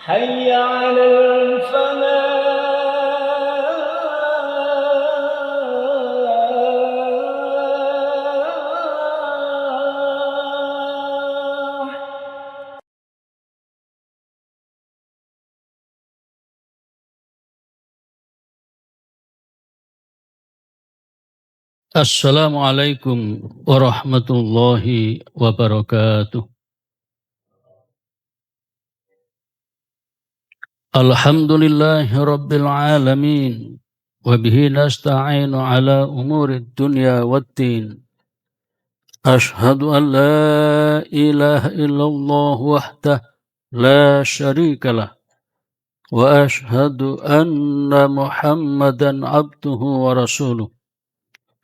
حي على الفلاح. Assalamualaikum warahmatullahi wabarakatuh. Alhamdulillahi rabbil alamin. Wabihi nasta'inu ala umuri dunya waddin. Ashhadu an la ilaha illallah wahdah la syarikalah. Wa ashhadu anna muhammadan abduhu wa rasuluh.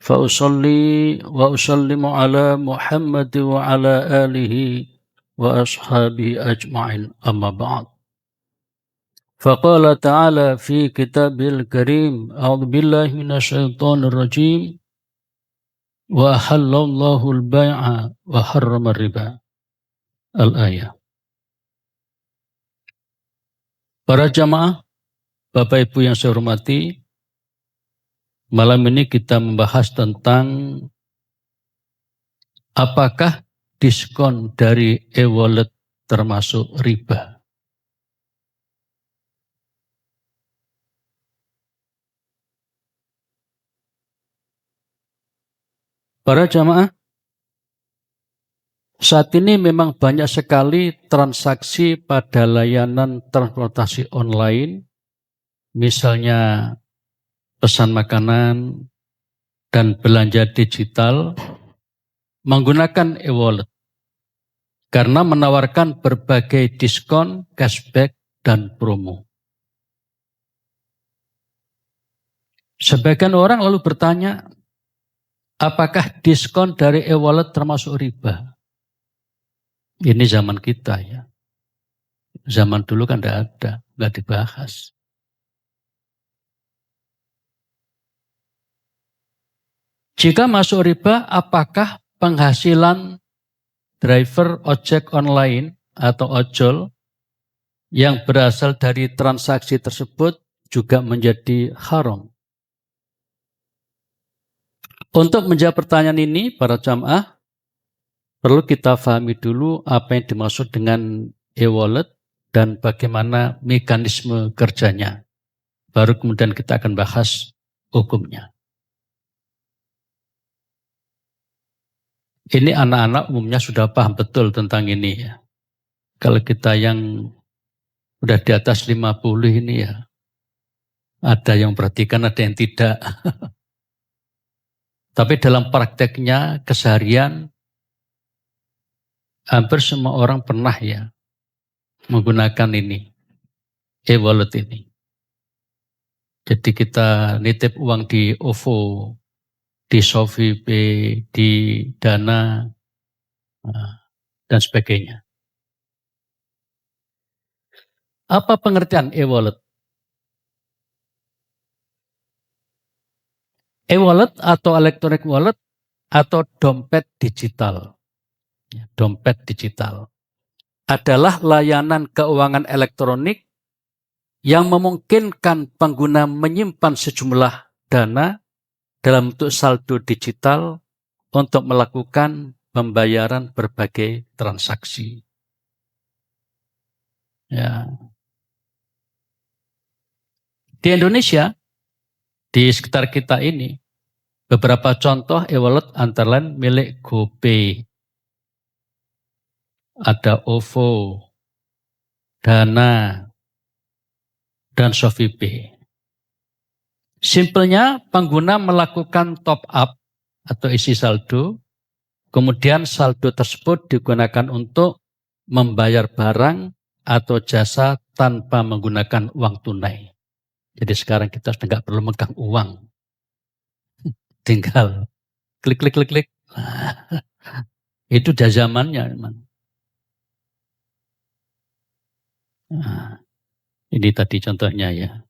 فأصلي وأسلم على محمد وعلى آله وأصحابه أجمعين أما بعد فقال تعالى في كتابه الكريم أعوذ بالله من الشيطان الرجيم وأحل الله البيع وحرم الربا الآية. Para jamaah, Bapak Ibu yang saya hormati, malam ini kita membahas tentang apakah diskon dari e-wallet termasuk riba. Para jamaah, saat ini memang banyak sekali transaksi pada layanan transportasi online, misalnya pesan makanan dan belanja digital menggunakan e-wallet karena menawarkan berbagai diskon, cashback, dan promo. Sebagian orang lalu bertanya, apakah diskon dari e-wallet termasuk riba? Ini zaman kita ya. Zaman dulu kan tidak ada, nggak dibahas. Jika masuk riba, apakah penghasilan driver ojek online atau ojol yang berasal dari transaksi tersebut juga menjadi haram? Untuk menjawab pertanyaan ini, para jamaah, perlu kita pahami dulu apa yang dimaksud dengan e-wallet dan bagaimana mekanisme kerjanya. Baru kemudian kita akan bahas hukumnya. Ini anak-anak umumnya sudah paham betul tentang ini ya. Kalau kita yang udah di atas 50 ini ya, ada yang perhatikan, ada yang tidak. Tapi dalam prakteknya, keseharian, hampir semua orang pernah ya menggunakan ini, e-wallet ini. Jadi kita nitip uang di OVO, di ShopeePay, di Dana, dan sebagainya. Apa pengertian e-wallet? E-wallet atau electronic wallet atau dompet digital. Dompet digital adalah layanan keuangan elektronik yang memungkinkan pengguna menyimpan sejumlah dana dalam bentuk saldo digital untuk melakukan pembayaran berbagai transaksi. Ya. Di Indonesia, di sekitar kita ini, beberapa contoh e-wallet antara lain milik GoPay, ada OVO, Dana, dan ShopeePay. Simpelnya, pengguna melakukan top up atau isi saldo, kemudian saldo tersebut digunakan untuk membayar barang atau jasa tanpa menggunakan uang tunai. Jadi sekarang kita sudah nggak perlu megang uang, tinggal klik. Itu dah zamannya memang. Nah, ini tadi contohnya ya.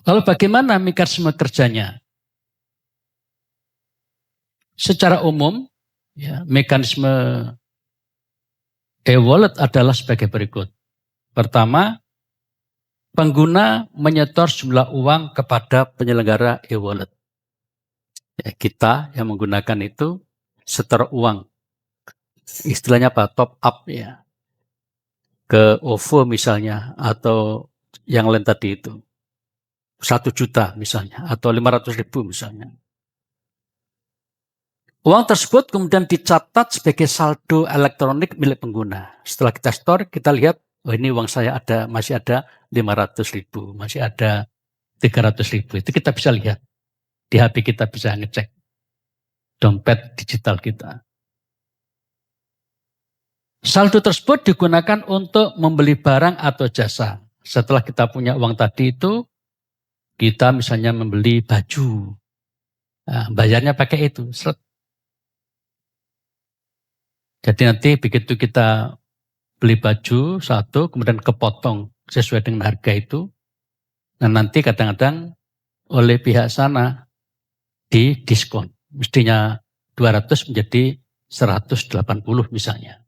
Lalu bagaimana mekanisme kerjanya? Secara umum, ya, mekanisme E-wallet adalah sebagai berikut. Pertama, pengguna menyetor jumlah uang kepada penyelenggara e-wallet. Ya, kita yang menggunakan itu setor uang. Istilahnya apa? Top up ya. Ke OVO misalnya atau yang lain tadi itu. 1 juta misalnya atau 500.000 misalnya. Uang tersebut kemudian dicatat sebagai saldo elektronik milik pengguna. Setelah kita store, kita lihat, oh ini uang saya masih ada 500.000, masih ada 300.000. Itu kita bisa lihat. Di HP kita bisa ngecek dompet digital kita. Saldo tersebut digunakan untuk membeli barang atau jasa. Setelah kita punya uang tadi itu, kita misalnya membeli baju. Nah, bayarnya pakai itu. Jadi nanti begitu kita beli baju satu, kemudian kepotong sesuai dengan harga itu. Nah nanti kadang-kadang oleh pihak sana didiskon. Mestinya 200 menjadi 180 misalnya.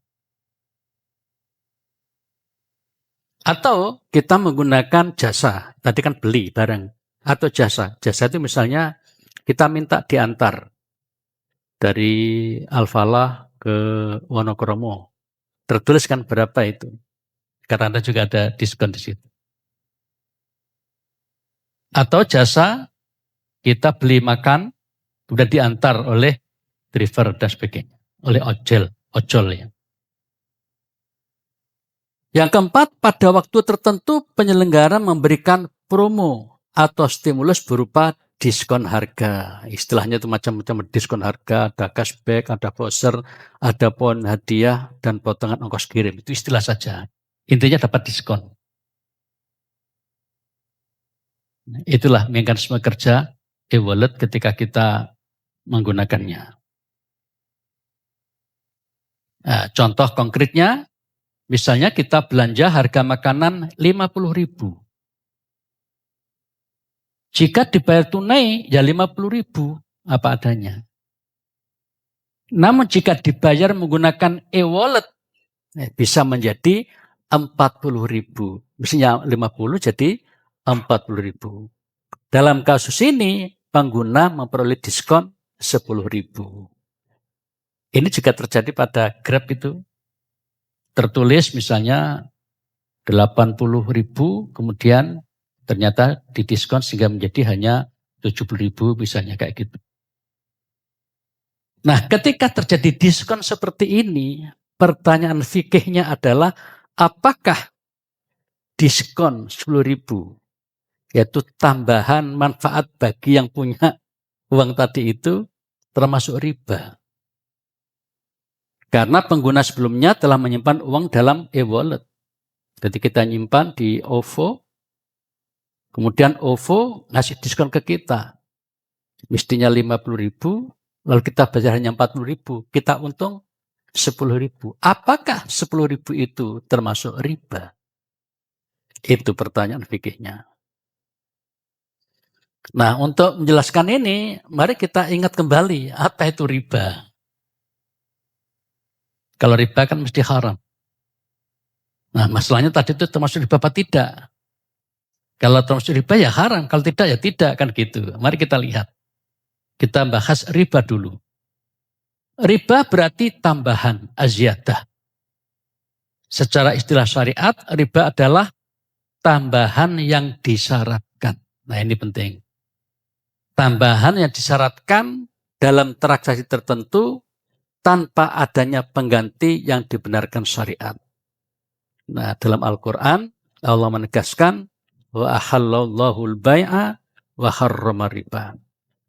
Atau kita menggunakan jasa, tadi kan beli barang, atau jasa. Jasa itu misalnya kita minta diantar dari Alfalah ke Wonokromo. Tertulis kan berapa itu. Karena juga ada diskon di situ. Atau jasa, kita beli makan, kemudian diantar oleh driver dan sebagainya. Oleh ojol ya. Yang keempat, pada waktu tertentu penyelenggara memberikan promo atau stimulus berupa diskon harga. Istilahnya itu macam-macam diskon harga, ada cashback, ada voucher, ada poin hadiah, dan potongan ongkos kirim. Itu istilah saja. Intinya dapat diskon. Itulah mekanisme kerja e-wallet ketika kita menggunakannya. Nah, contoh konkretnya, misalnya kita belanja harga makanan 50.000. Jika dibayar tunai, ya 50.000 apa adanya. Namun jika dibayar menggunakan e-wallet, bisa menjadi 40.000. Mestinya 50 jadi 40.000. Dalam kasus ini, pengguna memperoleh diskon 10.000. Ini juga terjadi pada Grab itu. Tertulis misalnya 80.000, kemudian ternyata didiskon sehingga menjadi hanya 70.000 misalnya kayak gitu. Nah, ketika terjadi diskon seperti ini, pertanyaan fikihnya adalah apakah diskon 10.000 yaitu tambahan manfaat bagi yang punya uang tadi itu termasuk riba? Karena pengguna sebelumnya telah menyimpan uang dalam e-wallet. Jadi kita nyimpan di OVO, kemudian OVO ngasih diskon ke kita. Mestinya 50.000, lalu kita bayar hanya 40.000, kita untung 10.000. Apakah 10.000 itu termasuk riba? Itu pertanyaan fikihnya. Nah, untuk menjelaskan ini, mari kita ingat kembali apa itu riba. Kalau riba kan mesti haram. Nah, masalahnya tadi itu termasuk riba apa tidak? Kalau termasuk riba ya haram, kalau tidak ya tidak, kan gitu. Mari kita lihat. Kita bahas riba dulu. Riba berarti tambahan, aziyadah. Secara istilah syariat, riba adalah tambahan yang disyaratkan. Nah, ini penting. Tambahan yang disyaratkan dalam transaksi tertentu tanpa adanya pengganti yang dibenarkan syariat. Nah, dalam Al-Quran, Allah menegaskan, wa ahallallahu al-bai'a wa harrama riba.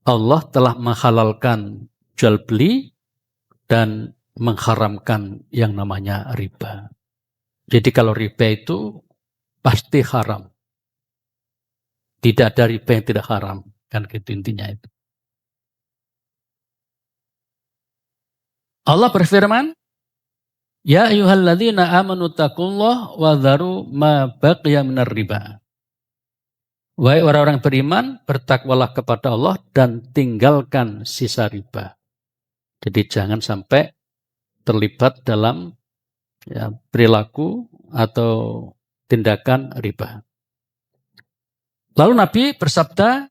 Allah telah menghalalkan jual beli dan mengharamkan yang namanya riba. Jadi kalau riba itu pasti haram. Tidak ada riba yang tidak haram. Kan gitu intinya itu. Allah berfirman, ya ayyuhalladzina amanu taqullaha wa dharu ma baqiya minar riba. Wahai orang-orang beriman, bertakwalah kepada Allah dan tinggalkan sisa riba. Jadi jangan sampai terlibat dalam ya, perilaku atau tindakan riba. Lalu Nabi bersabda,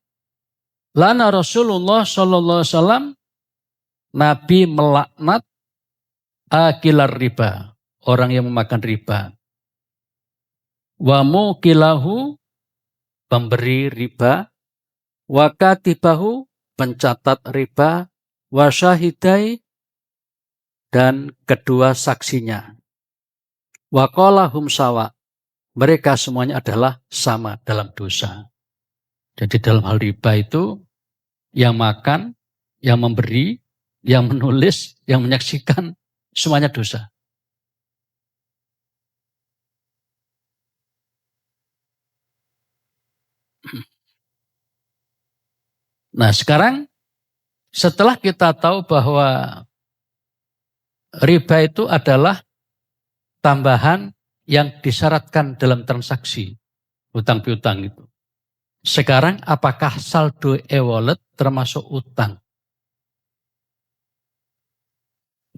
lana Rasulullah Shallallahu Alaihi Wasallam, Nabi melaknat akilar riba, orang yang memakan riba. Wa mukilahu, pemberi riba. Wa katibahu, pencatat riba. Wa syahidai, dan kedua saksinya. Wa qalahum sawa, mereka semuanya adalah sama dalam dosa. Jadi dalam hal riba itu, yang makan, yang memberi, yang menulis, yang menyaksikan, semuanya dosa. Nah sekarang setelah kita tahu bahwa riba itu adalah tambahan yang disyaratkan dalam transaksi utang piutang itu. Sekarang apakah saldo e-wallet termasuk utang?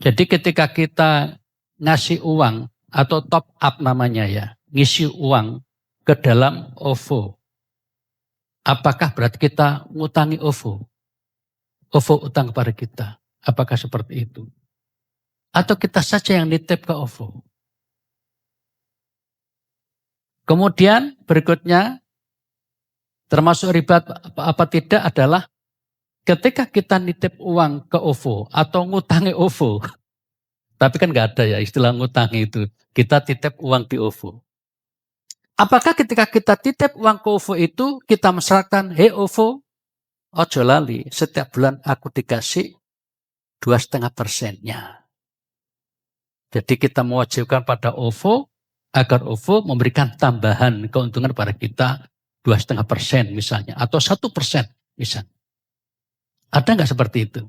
Jadi ketika kita ngasih uang atau top up namanya ya, ngisi uang ke dalam OVO, apakah berarti kita ngutangi OVO? OVO utang kepada kita. Apakah seperti itu? Atau kita saja yang nitip ke OVO? Kemudian berikutnya, termasuk riba apa tidak adalah ketika kita nitip uang ke OVO atau ngutangi OVO. Tapi kan nggak ada ya istilah ngutangi itu. Kita titip uang di OVO. Apakah ketika kita titip uang ke OVO itu kita mensyaratkan, hei OVO, ojo lali, setiap bulan aku dikasih 2,5%-nya. Jadi kita mewajibkan pada OVO agar OVO memberikan tambahan keuntungan pada kita 2,5% misalnya, atau 1% misalnya. Ada nggak seperti itu?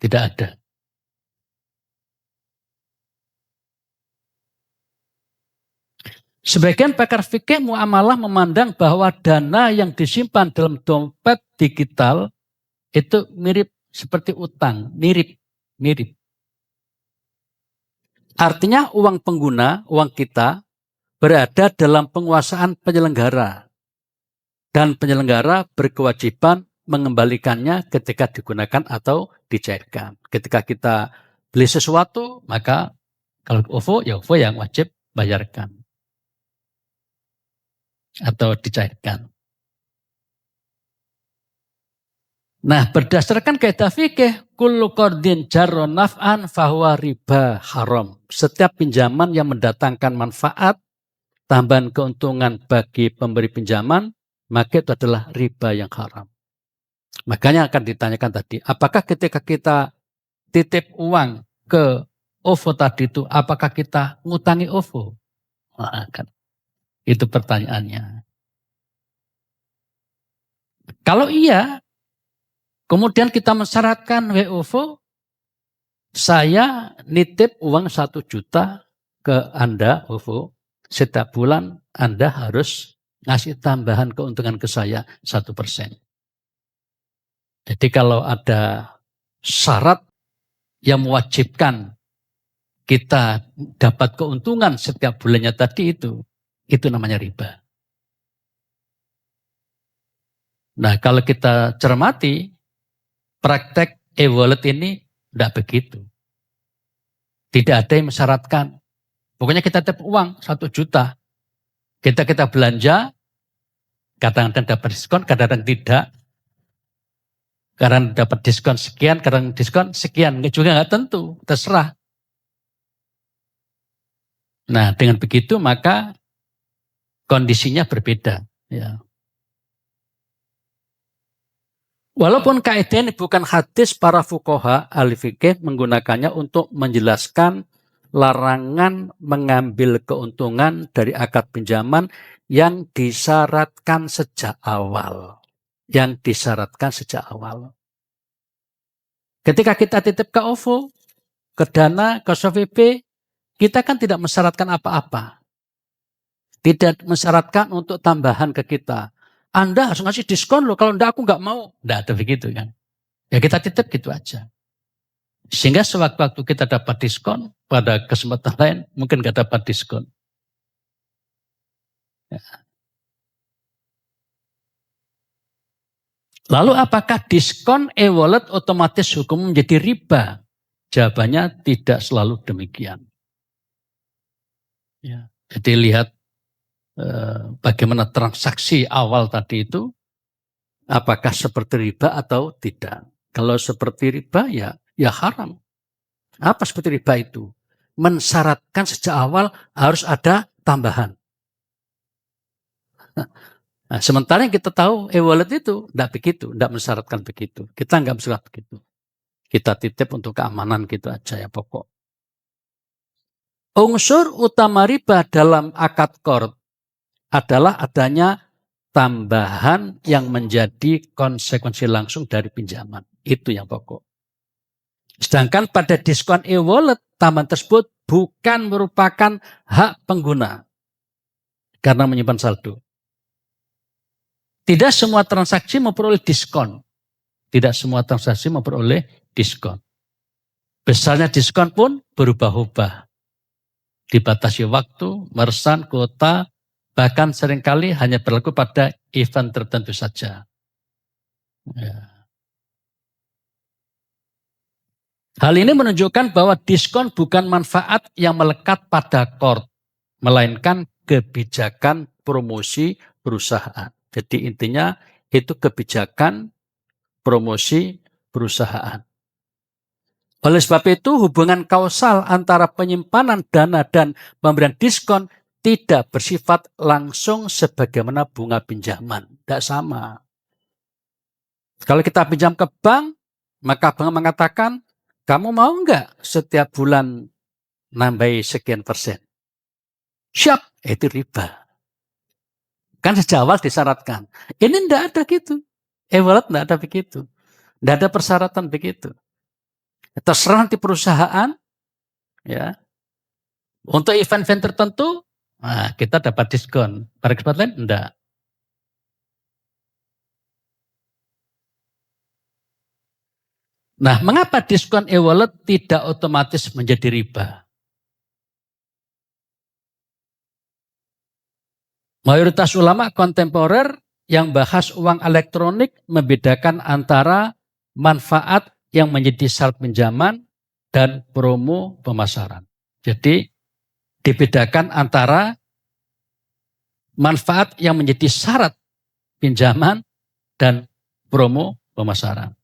Tidak ada. Sebagian pakar fikih muamalah memandang bahwa dana yang disimpan dalam dompet digital itu mirip seperti utang, mirip. Artinya uang pengguna, uang kita berada dalam penguasaan penyelenggara. Dan penyelenggara berkewajiban mengembalikannya ketika digunakan atau dicairkan. Ketika kita beli sesuatu, maka kalau OVO, ya OVO yang wajib bayarkan atau dicairkan. Nah, berdasarkan kaidah fikih, kullu qardin jarra naf'an fahuwa riba haram. Setiap pinjaman yang mendatangkan manfaat, tambahan keuntungan bagi pemberi pinjaman, maka itu adalah riba yang haram. Makanya akan ditanyakan tadi, apakah ketika kita titip uang ke OVO tadi itu, apakah kita ngutangi OVO? Nah, kan. Itu pertanyaannya. Kalau iya, kemudian kita mensyaratkan WOVO, saya nitip uang 1 juta ke Anda, OVO, setiap bulan Anda harus ngasih tambahan keuntungan ke saya 1%. Jadi kalau ada syarat yang mewajibkan kita dapat keuntungan setiap bulannya tadi itu namanya riba. Nah kalau kita cermati, praktek e-wallet ini tidak begitu. Tidak ada yang mensyaratkan. Pokoknya kita titip uang 1 juta. Kita belanja, kadang-kadang dapat diskon, kadang-kadang tidak. Kadang dapat diskon sekian, kadang diskon sekian. Juga nggak tentu, terserah. Nah dengan begitu maka kondisinya berbeda. Ya. Walaupun kaidah ini bukan hadis, para fuqaha ahli fikih menggunakannya untuk menjelaskan larangan mengambil keuntungan dari akad pinjaman yang disyaratkan sejak awal. Ketika kita titip ke OVO, ke Dana, ke SOVP, kita kan tidak mensyaratkan apa-apa. Tidak mensyaratkan untuk tambahan ke kita. Anda harus ngasih diskon loh, kalau enggak aku enggak mau. Enggak ada begitu kan. Ya kita titip gitu aja. Sehingga sewaktu-waktu kita dapat diskon, pada kesempatan lain mungkin nggak dapat diskon. Lalu apakah diskon e-wallet otomatis hukum menjadi riba? Jawabannya tidak selalu demikian. Ya. Jadi lihat bagaimana transaksi awal tadi itu, apakah seperti riba atau tidak. Kalau seperti riba ya haram. Apa seperti riba itu? Mensyaratkan sejak awal harus ada tambahan. Nah, sementara yang kita tahu e-wallet itu tidak begitu, tidak mensyaratkan begitu. Kita nggak mensyaratkan begitu. Kita titip untuk keamanan gitu aja ya pokok. Unsur utama riba dalam akad qard adalah adanya tambahan yang menjadi konsekuensi langsung dari pinjaman. Itu yang pokok. Sedangkan pada diskon e-wallet, tambahan tersebut bukan merupakan hak pengguna karena menyimpan saldo. Tidak semua transaksi memperoleh diskon. Tidak semua transaksi memperoleh diskon. Besarnya diskon pun berubah-ubah. Dibatasi waktu, meresan, kuota, bahkan seringkali hanya berlaku pada event tertentu saja. Ya. Hal ini menunjukkan bahwa diskon bukan manfaat yang melekat pada qard, melainkan kebijakan promosi perusahaan. Jadi intinya itu kebijakan promosi perusahaan. Oleh sebab itu hubungan kausal antara penyimpanan dana dan pemberian diskon tidak bersifat langsung sebagaimana bunga pinjaman. Tidak sama. Kalau kita pinjam ke bank, maka bank mengatakan, kamu mau nggak setiap bulan nambahi sekian persen? Siap, itu riba. Kan sejak awal disyaratkan. Ini tidak ada gitu. E-wallet tidak ada begitu. Tidak ada persyaratan begitu. Terserah nanti perusahaan, ya, untuk event-event tertentu, nah, kita dapat diskon. Pada kesempatan lain, enggak. Nah, mengapa diskon e-wallet tidak otomatis menjadi riba? Mayoritas ulama kontemporer yang bahas uang elektronik membedakan antara manfaat yang menjadi syarat pinjaman dan promo pemasaran. Jadi dibedakan antara manfaat yang menjadi syarat pinjaman dan promo pemasaran.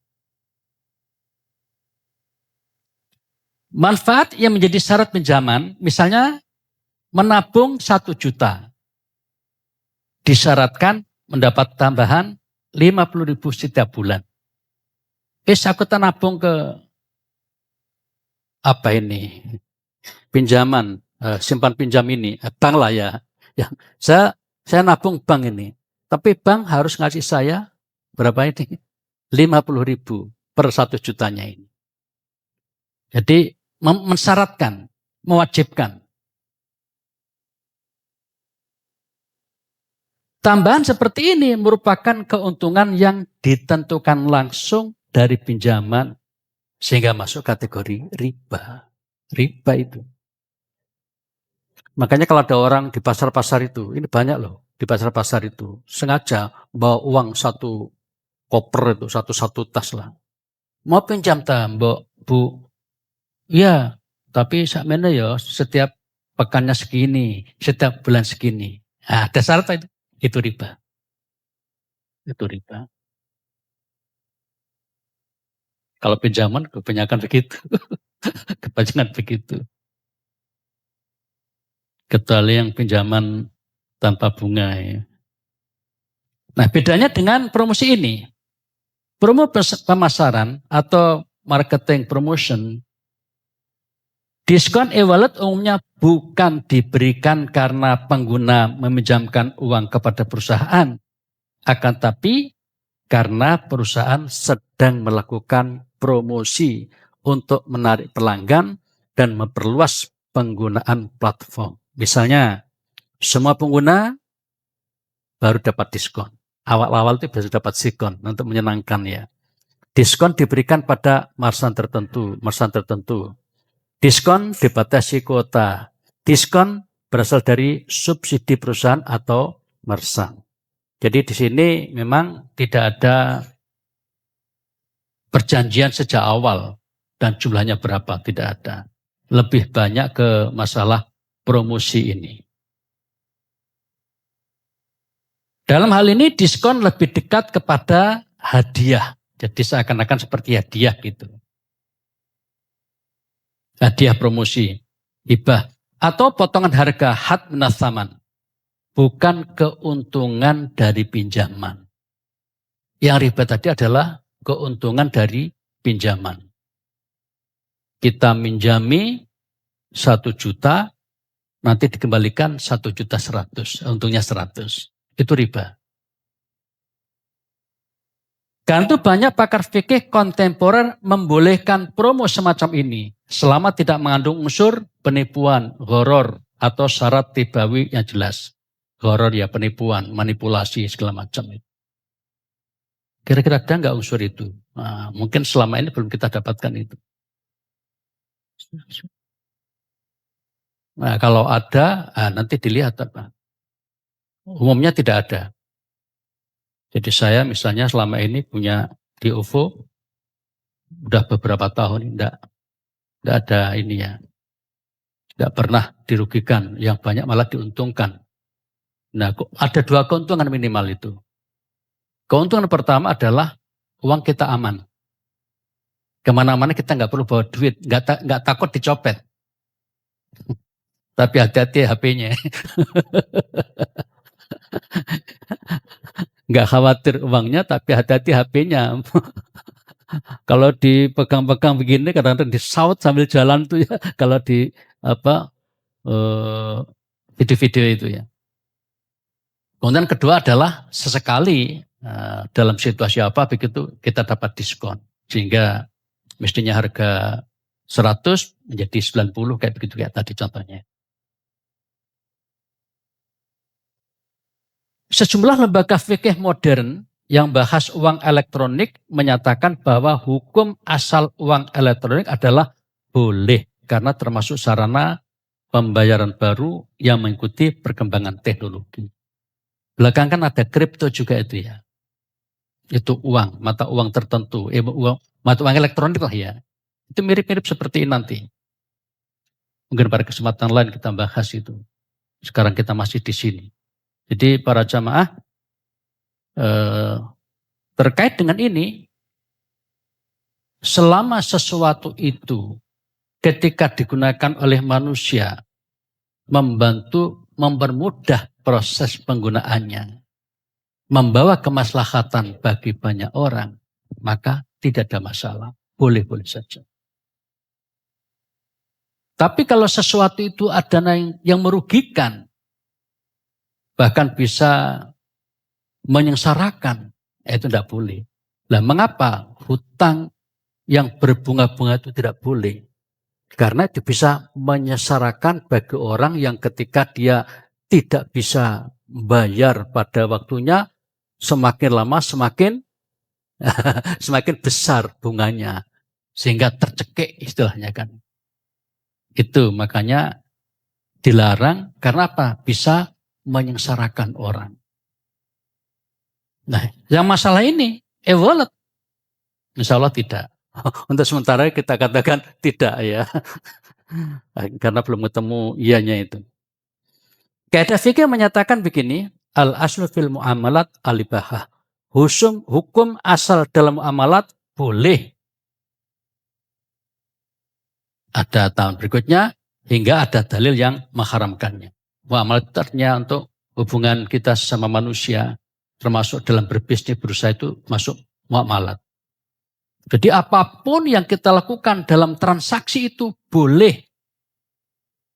Manfaat yang menjadi syarat pinjaman, misalnya menabung 1 juta, disyaratkan mendapat tambahan 50.000 setiap bulan. Aku nabung ke apa ini? Pinjaman, simpan pinjam ini, bank lah ya. Saya nabung bank ini. Tapi bank harus ngasih saya berapa ini? 50.000 per 1 jutanya ini. Jadi mensyaratkan, mewajibkan. Tambahan seperti ini merupakan keuntungan yang ditentukan langsung dari pinjaman sehingga masuk kategori riba. Riba itu. Makanya kalau ada orang di pasar-pasar itu, ini banyak loh di pasar-pasar itu, sengaja bawa uang 1 koper itu, satu tas lah. Mau pinjam mbok, Bu? Iya, tapi sakmene ya setiap pekannya segini, setiap bulan segini. Nah, ada syarat itu riba. Itu riba. Kalau pinjaman kebanyakan begitu. Kebanyakan begitu. Kecuali yang pinjaman tanpa bunga ya. Nah, bedanya dengan promosi ini. Promo pemasaran atau marketing promotion, diskon e-wallet umumnya bukan diberikan karena pengguna meminjamkan uang kepada perusahaan, akan tapi karena perusahaan sedang melakukan promosi untuk menarik pelanggan dan memperluas penggunaan platform. Misalnya, semua pengguna baru dapat diskon. Awal-awal itu baru dapat diskon untuk menyenangkan ya. Diskon diberikan pada marsan tertentu. Diskon dibatasi kuota. Diskon berasal dari subsidi perusahaan atau marsan. Jadi di sini memang tidak ada perjanjian sejak awal dan jumlahnya berapa, tidak ada. Lebih banyak ke masalah promosi ini. Dalam hal ini diskon lebih dekat kepada hadiah. Jadi seakan-akan seperti hadiah gitu. Hadiah promosi, hibah, atau potongan harga had minas saman. Bukan keuntungan dari pinjaman. Yang riba tadi adalah keuntungan dari pinjaman. Kita minjami 1 juta, nanti dikembalikan 1.100.000, untungnya 100. Itu riba. Karena itu banyak pakar fikih kontemporer membolehkan promo semacam ini selama tidak mengandung unsur penipuan, gharar, atau syarat tibawi yang jelas. Gharar ya penipuan, manipulasi segala macam itu. Kira-kira ada nggak unsur itu? Nah, mungkin selama ini belum kita dapatkan itu. Nah, kalau ada, nanti dilihat apa. Umumnya tidak ada. Jadi saya misalnya selama ini punya di OVO, udah beberapa tahun, enggak ada ini ya. Enggak pernah dirugikan, yang banyak malah diuntungkan. Nah, ada 2 keuntungan minimal itu. Keuntungan pertama adalah uang kita aman. Kemana-mana kita nggak perlu bawa duit, nggak takut dicopet. Tapi hati-hati HP-nya. Nggak khawatir uangnya, tapi hati-hati HP-nya. Kalau dipegang-pegang begini, kadang-kadang disaut sambil jalan tuh ya. Kalau di video-video itu ya. Kemudian kedua adalah sesekali dalam situasi apa begitu kita dapat diskon. Sehingga mestinya harga 100 menjadi 90 kayak begitu kayak tadi contohnya. Sejumlah lembaga fikih modern yang bahas uang elektronik menyatakan bahwa hukum asal uang elektronik adalah boleh karena termasuk sarana pembayaran baru yang mengikuti perkembangan teknologi. Belakangan ada kripto juga itu ya. Itu uang, mata uang tertentu, mata uang elektronik lah ya. Itu mirip-mirip seperti ini nanti. Mungkin pada kesempatan lain kita bahas itu. Sekarang kita masih di sini. Jadi para jamaah terkait dengan ini, selama sesuatu itu ketika digunakan oleh manusia membantu mempermudah proses penggunaannya, membawa kemaslahatan bagi banyak orang, maka tidak ada masalah, boleh-boleh saja. Tapi kalau sesuatu itu ada yang merugikan, bahkan bisa menyengsarakan, itu tidak boleh. Nah, mengapa hutang yang berbunga-bunga itu tidak boleh? Karena itu bisa menyengsarakan bagi orang yang ketika dia tidak bisa bayar pada waktunya, semakin lama semakin besar bunganya. Sehingga tercekik istilahnya kan. Itu makanya dilarang karena apa? Bisa menyengsarakan orang. Nah, yang masalah ini, wallet. Insya Allah tidak. Untuk sementara kita katakan tidak ya. Karena belum ketemu ianya itu. Kaidah fikih menyatakan begini, al-aslu fil muamalat al-ibahah. Hukum asal dalam muamalat boleh. Ada tahun berikutnya hingga ada dalil yang mengharamkannya. Muamalat itu artinya untuk hubungan kita sesama manusia, termasuk dalam berbisnis berusaha itu masuk muamalat. Jadi apapun yang kita lakukan dalam transaksi itu boleh.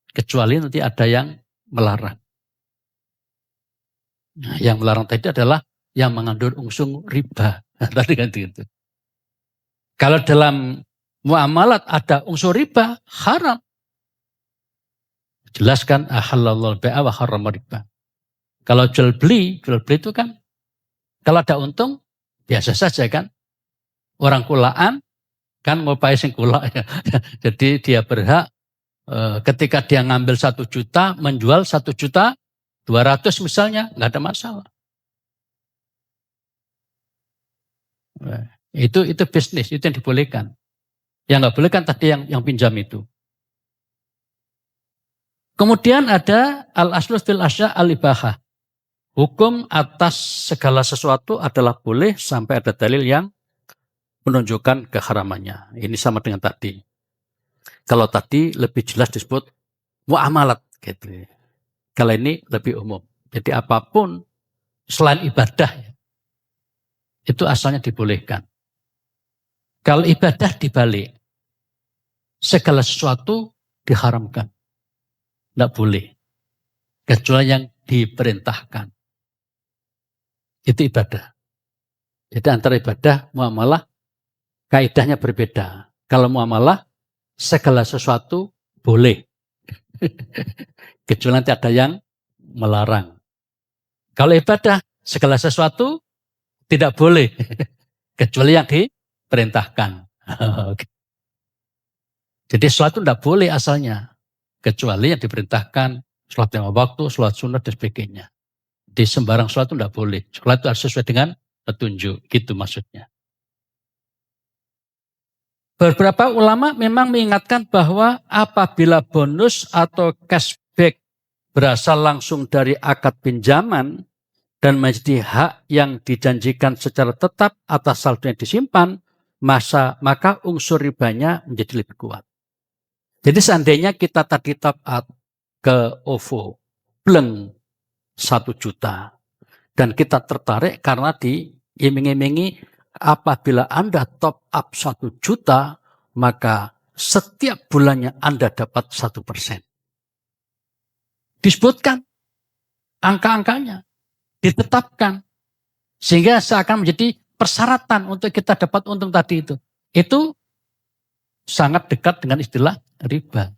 Kecuali nanti ada yang melarang. Nah, yang melarang tadi adalah yang mengandung unsur riba. Tadi kan gitu. Kalau dalam muamalat ada unsur riba, haram. Jelaskan ahallallahu al-bai'a wa harrama riba. Kalau jual beli itu kan kalau ada untung biasa saja kan. orang kulaan kan ngopai sing kula ya. Jadi dia berhak ketika dia ngambil 1 juta, menjual 1.200.000 misalnya, nggak ada masalah. Nah, itu bisnis, itu yang dibolehkan. Yang nggak boleh kan tadi yang pinjam itu. Kemudian ada al-aslu fil asya al-ibahah. Hukum atas segala sesuatu adalah boleh sampai ada dalil yang menunjukkan keharamannya. Ini sama dengan tadi. Kalau tadi lebih jelas disebut muamalat gitu. Kalau ini lebih umum. Jadi apapun selain ibadah itu asalnya dibolehkan. Kalau ibadah dibalik, segala sesuatu diharamkan. Tidak boleh. Kecuali yang diperintahkan. Itu ibadah. Jadi antara ibadah, muamalah, kaidahnya berbeda. Kalau muamalah, segala sesuatu boleh. Kecuali nanti ada yang melarang. Kalau ibadah, segala sesuatu tidak boleh. Kecuali yang diperintahkan. Jadi sesuatu tidak boleh asalnya. Kecuali yang diperintahkan, sholat lima waktu, sholat sunnah, dan sebagainya. Di sembarang sholat itu tidak boleh. Sholat itu harus sesuai dengan petunjuk. Gitu maksudnya. Beberapa ulama memang mengingatkan bahwa apabila bonus atau cashback berasal langsung dari akad pinjaman dan menjadi hak yang dijanjikan secara tetap atas saldo yang disimpan, maka unsur ribanya menjadi lebih kuat. Jadi seandainya kita tadi top up ke OVO, bleng 1 juta. Dan kita tertarik karena diiming-imingi apabila Anda top up 1 juta, maka setiap bulannya Anda dapat 1%. Disebutkan angka-angkanya, ditetapkan. Sehingga seakan menjadi persyaratan untuk kita dapat untung tadi itu. Itu sangat dekat dengan istilah riba.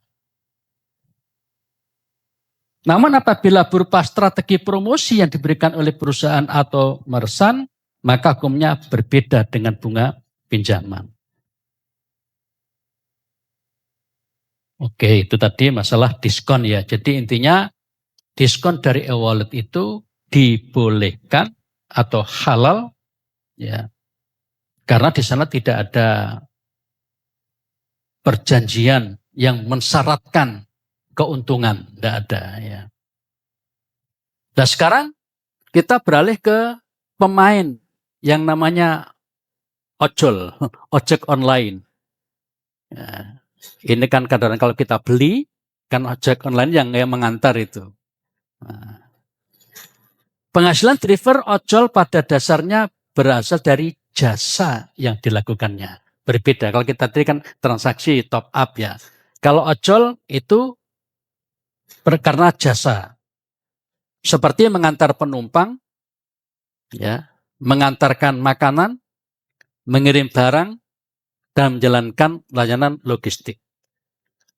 Namun apabila berupa strategi promosi yang diberikan oleh perusahaan atau meresan, maka hukumnya berbeda dengan bunga pinjaman. Oke, itu tadi masalah diskon ya. Jadi intinya diskon dari e-wallet itu dibolehkan atau halal ya. Karena di sana tidak ada perjanjian yang mensyaratkan keuntungan, tidak ada ya. Nah sekarang kita beralih ke pemain yang namanya ojol, ojek online. Ya, ini kan kadang-kadang kalau kita beli, kan ojek online yang mengantar itu. Nah, penghasilan driver ojol pada dasarnya berasal dari jasa yang dilakukannya. Berbeda, kalau kita tadi kan transaksi top up ya. Kalau ojol itu karena jasa. Seperti mengantar penumpang, ya, mengantarkan makanan, mengirim barang, dan menjalankan layanan logistik.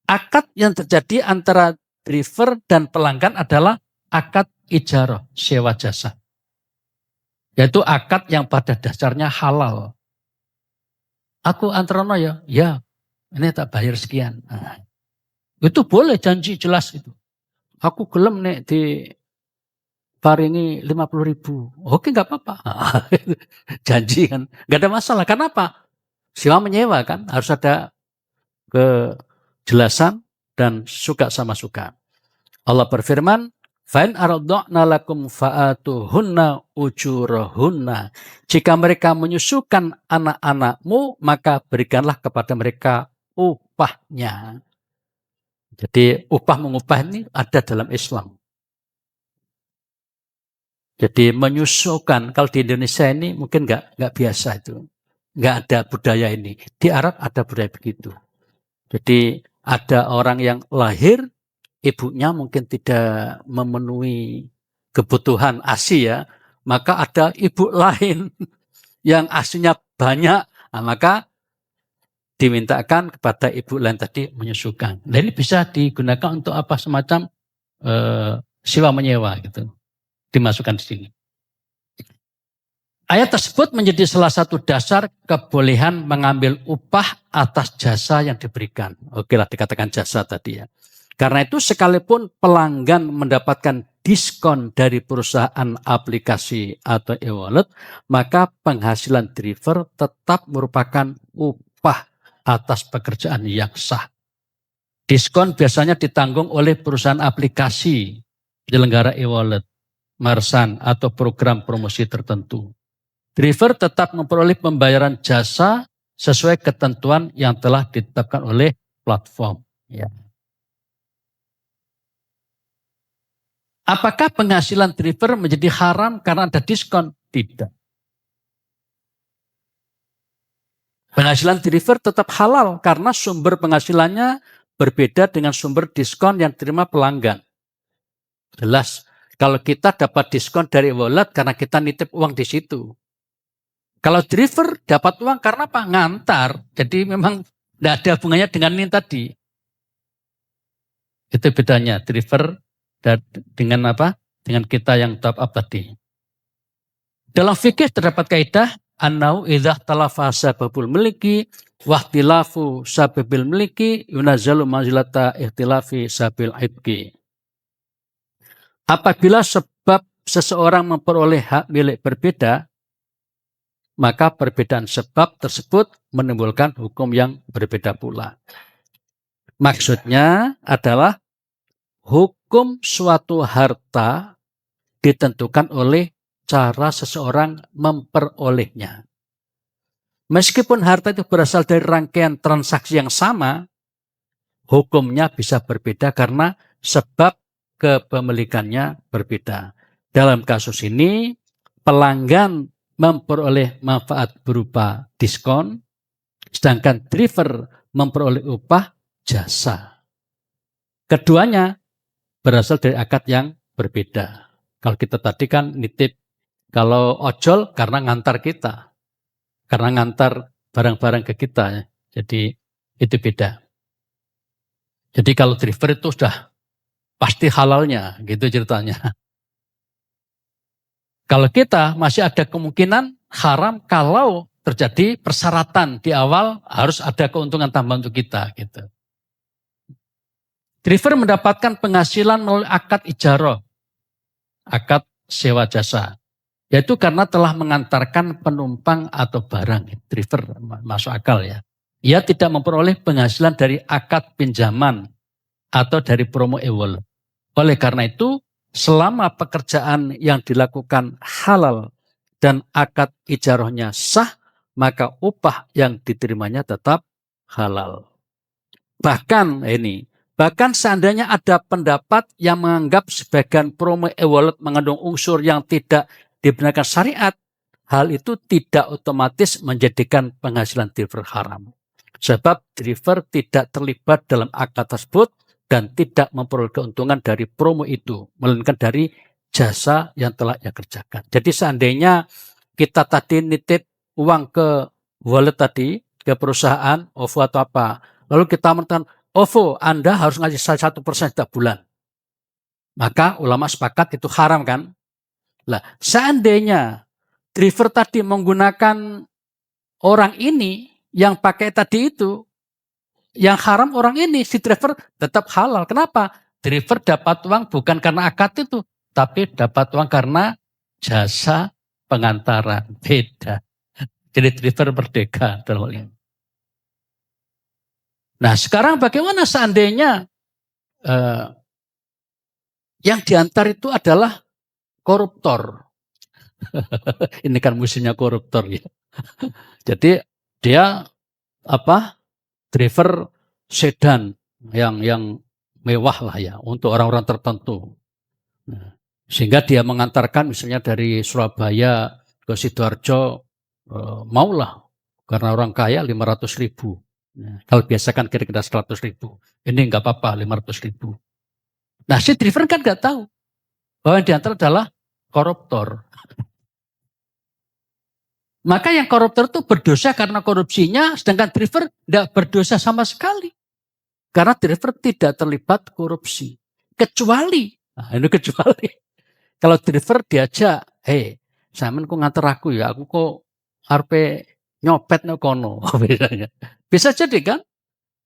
Akad yang terjadi antara driver dan pelanggan adalah akad ijarah, sewa jasa. Yaitu akad yang pada dasarnya halal. Aku antarono ya, ini tak bayar sekian. Nah, itu boleh janji jelas itu. Aku gelem nek di paringi 50.000. Oke nggak apa-apa. Janji kan. Nggak ada masalah. Kenapa? Sewa menyewa kan. Harus ada kejelasan dan suka sama suka. Allah berfirman, "Fa'in aradna lakum fa'atuhunna ujurahunna." Jika mereka menyusukan anak-anakmu, maka berikanlah kepada mereka upahnya. Jadi upah mengupah ini ada dalam Islam. Jadi menyusukan, kalau di Indonesia ini mungkin nggak biasa itu. Nggak ada budaya ini. Di Arab ada budaya begitu. Jadi ada orang yang lahir, ibunya mungkin tidak memenuhi kebutuhan ASI ya. Maka ada ibu lain yang ASInya banyak. Nah, maka dimintakan kepada ibu lain tadi menyusukan. Dan ini bisa digunakan untuk apa semacam sewa menyewa gitu. Dimasukkan di sini. Ayat tersebut menjadi salah satu dasar kebolehan mengambil upah atas jasa yang diberikan. Oke lah, dikatakan jasa tadi ya. Karena itu sekalipun pelanggan mendapatkan diskon dari perusahaan aplikasi atau e-wallet, maka penghasilan driver tetap merupakan upah atas pekerjaan yang sah. Diskon biasanya ditanggung oleh perusahaan aplikasi, penyelenggara e-wallet, marsan, atau program promosi tertentu. Driver tetap memperoleh pembayaran jasa sesuai ketentuan yang telah ditetapkan oleh platform. Ya. Apakah penghasilan driver menjadi haram karena ada diskon? Tidak. Penghasilan driver tetap halal karena sumber penghasilannya berbeda dengan sumber diskon yang diterima pelanggan. Jelas, kalau kita dapat diskon dari wallet karena kita nitip uang di situ. Kalau driver dapat uang karena apa? Ngantar. Jadi memang tidak ada hubungannya dengan ini tadi. Itu bedanya driver dengan apa? Dengan kita yang top up tadi. Dalam fikih terdapat kaidah annau idza talafa sababul miliki wahtilafu sababil miliki yunazalu manzilata ihtilafi sabil ibki. Apabila sebab seseorang memperoleh hak milik berbeda, maka perbedaan sebab tersebut menimbulkan hukum yang berbeda pula. Maksudnya adalah hukum suatu harta ditentukan oleh cara seseorang memperolehnya. Meskipun harta itu berasal dari rangkaian transaksi yang sama, hukumnya bisa berbeda karena sebab kepemilikannya berbeda. Dalam kasus ini, pelanggan memperoleh manfaat berupa diskon, sedangkan driver memperoleh upah jasa. Keduanya berasal dari akad yang berbeda. Kalau kita tadi kan nitip, kalau ojol karena ngantar kita, karena ngantar barang-barang ke kita. Jadi itu beda. Jadi kalau driver itu sudah pasti halalnya, gitu ceritanya. Kalau kita masih ada kemungkinan haram kalau terjadi persyaratan di awal harus ada keuntungan tambahan untuk kita, gitu. Driver mendapatkan penghasilan melalui akad ijarah, akad sewa jasa, yaitu karena telah mengantarkan penumpang atau barang. Driver masuk akal ya. Ia tidak memperoleh penghasilan dari akad pinjaman atau dari promo e-wallet. Oleh karena itu, selama pekerjaan yang dilakukan halal dan akad ijarahnya sah, maka upah yang diterimanya tetap halal. Bahkan seandainya ada pendapat yang menganggap sebagian promo e-wallet mengandung unsur yang tidak dibenarkan syariat, hal itu tidak otomatis menjadikan penghasilan driver haram. Sebab driver tidak terlibat dalam akad tersebut dan tidak memperoleh keuntungan dari promo itu, melainkan dari jasa yang telah ia kerjakan. Jadi seandainya kita tadi nitip uang ke wallet tadi, ke perusahaan, OVO atau apa, lalu kita mengatakan, OVO, Anda harus ngasih saya 1% setiap bulan. Maka ulama sepakat itu haram kan? Lah, seandainya driver tadi menggunakan orang ini yang pakai tadi itu, yang haram orang ini, si driver tetap halal. Kenapa? Driver dapat uang bukan karena akad itu, tapi dapat uang karena jasa pengantaran. Beda. Jadi driver merdeka dalam hal ini. Nah sekarang bagaimana seandainya yang diantar itu adalah koruptor. Ini kan musimnya koruptor ya. Jadi dia driver sedan yang mewah lah ya untuk orang-orang tertentu. Nah, sehingga dia mengantarkan misalnya dari Surabaya ke Sidoarjo, maulah karena orang kaya 500.000. Nah, kalau biasa kan kira-kira 100.000. Ini nggak apa-apa 500.000. Nah si driver kan nggak tahu bahwa yang diantar adalah koruptor. Maka yang koruptor itu berdosa karena korupsinya, sedangkan driver tidak berdosa sama sekali. Karena driver tidak terlibat korupsi. Kecuali, kalau driver diajak, sampean kok nganter aku ya, aku kok arepe nyopet nang kono. Misalnya. Bisa jadi kan,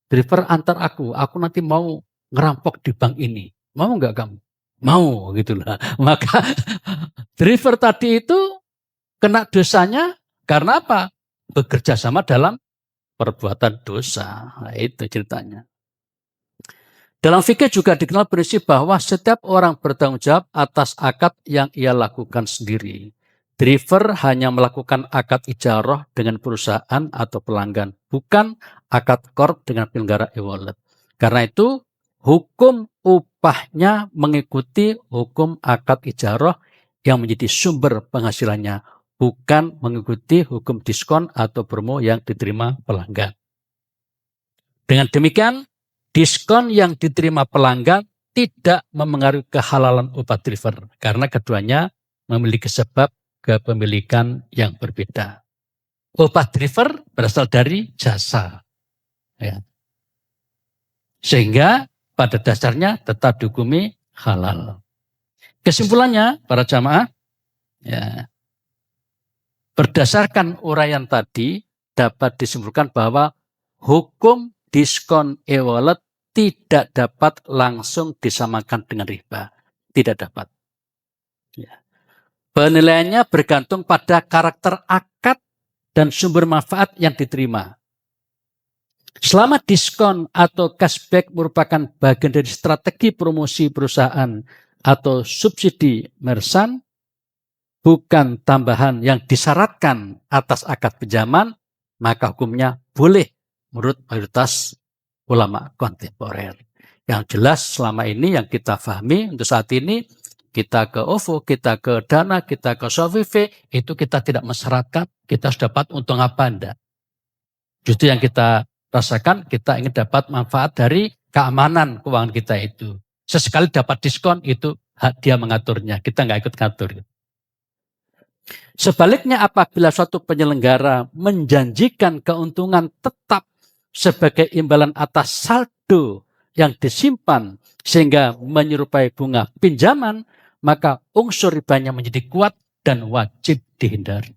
driver antar aku nanti mau ngerampok di bank ini. Mau nggak kamu? Mau gitu lah. Maka driver tadi itu kena dosanya karena apa? Bekerja sama dalam perbuatan dosa. Nah, itu ceritanya. Dalam fikih juga dikenal prinsip bahwa setiap orang bertanggung jawab atas akad yang ia lakukan sendiri. Driver hanya melakukan akad ijarah dengan perusahaan atau pelanggan, bukan akad korp dengan penyelenggara e-wallet. Karena itu, hukum upahnya mengikuti hukum akad ijarah yang menjadi sumber penghasilannya, bukan mengikuti hukum diskon atau promo yang diterima pelanggan. Dengan demikian, diskon yang diterima pelanggan tidak memengaruhi kehalalan upah driver karena keduanya memiliki sebab kepemilikan yang berbeda. Upah driver berasal dari jasa. Ya. Sehingga pada dasarnya tetap dihukumi halal. Kesimpulannya para jamaah, ya, berdasarkan uraian tadi dapat disimpulkan bahwa hukum diskon e-wallet tidak dapat langsung disamakan dengan riba. Tidak dapat. Ya. Penilaiannya bergantung pada karakter akad dan sumber manfaat yang diterima. Selama diskon atau cashback merupakan bagian dari strategi promosi perusahaan atau subsidi merchant, bukan tambahan yang disyaratkan atas akad pinjaman, maka hukumnya boleh menurut mayoritas ulama kontemporer. Yang jelas selama ini yang kita pahami untuk saat ini, kita ke OVO, kita ke Dana, kita ke Sofive, itu kita tidak mensyaratkan kita harus dapat untung apa enggak. Justru yang kita rasakan, kita ingin dapat manfaat dari keamanan keuangan kita itu. Sesekali dapat diskon, itu hak dia mengaturnya, kita nggak ikut ngatur. Sebaliknya apabila suatu penyelenggara menjanjikan keuntungan tetap sebagai imbalan atas saldo yang disimpan sehingga menyerupai bunga pinjaman, maka unsur ribanya menjadi kuat dan wajib dihindari.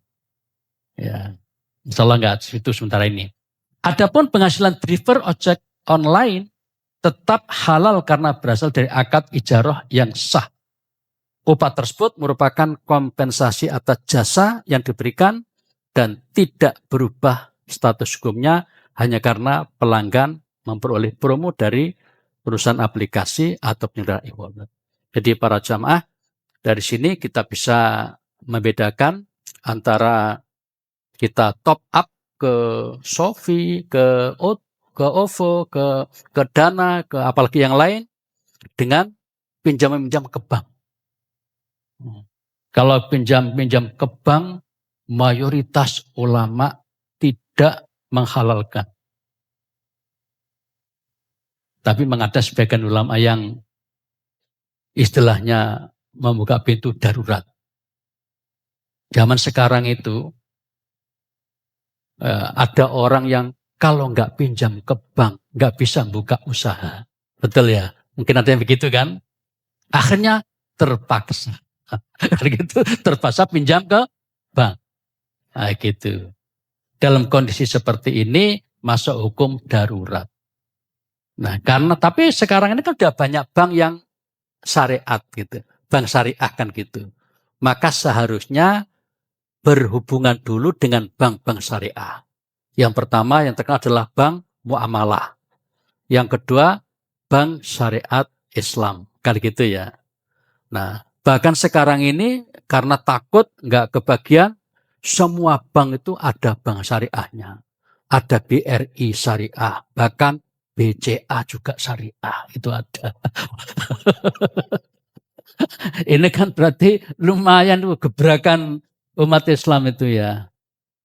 Ya, insya Allah nggak itu sementara ini. Adapun penghasilan driver ojek online tetap halal karena berasal dari akad ijarah yang sah. Upah tersebut merupakan kompensasi atas jasa yang diberikan dan tidak berubah status hukumnya hanya karena pelanggan memperoleh promo dari perusahaan aplikasi atau penyelenggara e-wallet. Jadi para jamaah, dari sini kita bisa membedakan antara kita top up ke Sofi, ke OVO, ke Dana, ke apalagi yang lain dengan pinjam-pinjam ke bank. Kalau pinjam ke bank, mayoritas ulama tidak menghalalkan. Tapi ada sebagian ulama yang istilahnya membuka pintu darurat. Zaman sekarang itu ada orang yang kalau nggak pinjam ke bank, nggak bisa buka usaha. Betul ya? Mungkin ada yang begitu kan? Akhirnya terpaksa. Gitu, terpaksa pinjam ke bank. Nah, gitu. Dalam kondisi seperti ini masuk hukum darurat. Nah, tapi sekarang ini kan udah banyak bank yang syariat gitu. Bank syariah kan gitu. Maka seharusnya berhubungan dulu dengan bank-bank syariah. Yang pertama yang terkenal adalah bank muamalah. Yang kedua bank syariat Islam. Kan gitu ya. Nah, bahkan sekarang ini karena takut nggak kebagian, semua bank itu ada bank syariahnya. Ada BRI syariah, bahkan BCA juga syariah, itu ada. Ini kan berarti lumayan gebrakan umat Islam itu ya.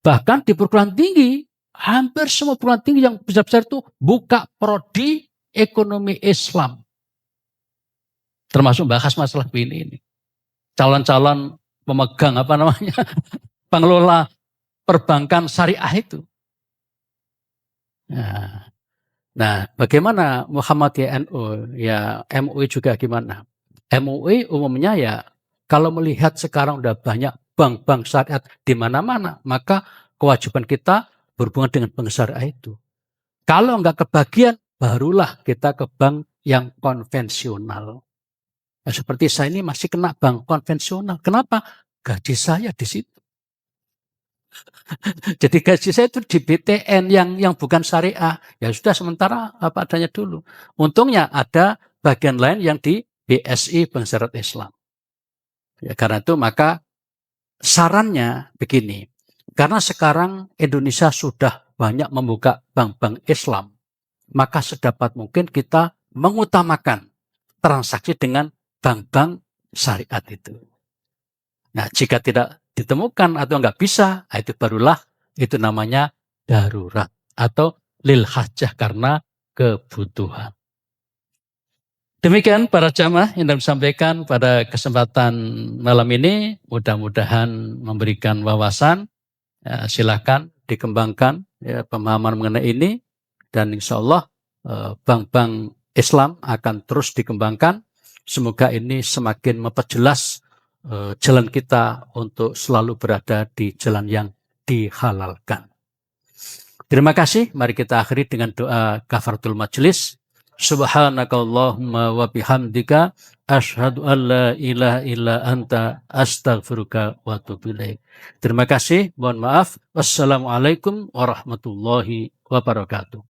Bahkan di perguruan tinggi, hampir semua perguruan tinggi yang besar-besar itu buka prodi ekonomi Islam. Termasuk bahas masalah ini. Calon-calon pemegang pengelola perbankan syariah itu. Nah, bagaimana Muhammadiyah NU? Ya, MUI juga gimana? MUI umumnya ya, kalau melihat sekarang udah banyak bank-bank syariat di mana-mana, maka kewajiban kita berhubungan dengan bank syariah itu. Kalau nggak kebagian, barulah kita ke bank yang konvensional. Nah, seperti saya ini masih kena bank konvensional. Kenapa? Gaji saya di situ. Jadi gaji saya itu di BTN yang bukan syariah. Ya sudah, sementara apa adanya dulu. Untungnya ada bagian lain yang di BSI, Bank Syariah Islam. Ya, karena itu maka sarannya begini. Karena sekarang Indonesia sudah banyak membuka bank-bank Islam, maka sedapat mungkin kita mengutamakan transaksi dengan bank-bank syariat itu. Nah, jika tidak ditemukan atau nggak bisa, itu barulah itu namanya darurat atau lil hajah, karena kebutuhan. Demikian para jamaah yang disampaikan pada kesempatan malam ini, mudah-mudahan memberikan wawasan. Ya, silakan dikembangkan ya, pemahaman mengenai ini, dan insya Allah bank-bank Islam akan terus dikembangkan. Semoga ini semakin memperjelas jalan kita untuk selalu berada di jalan yang dihalalkan. Terima kasih. Mari kita akhiri dengan doa kafaratul majelis. Subhanakallahumma wa bihamdika asyhadu an la ilaha illa anta astaghfiruka wa atubu ilaik. Terima kasih. Mohon maaf. Wassalamualaikum warahmatullahi wabarakatuh.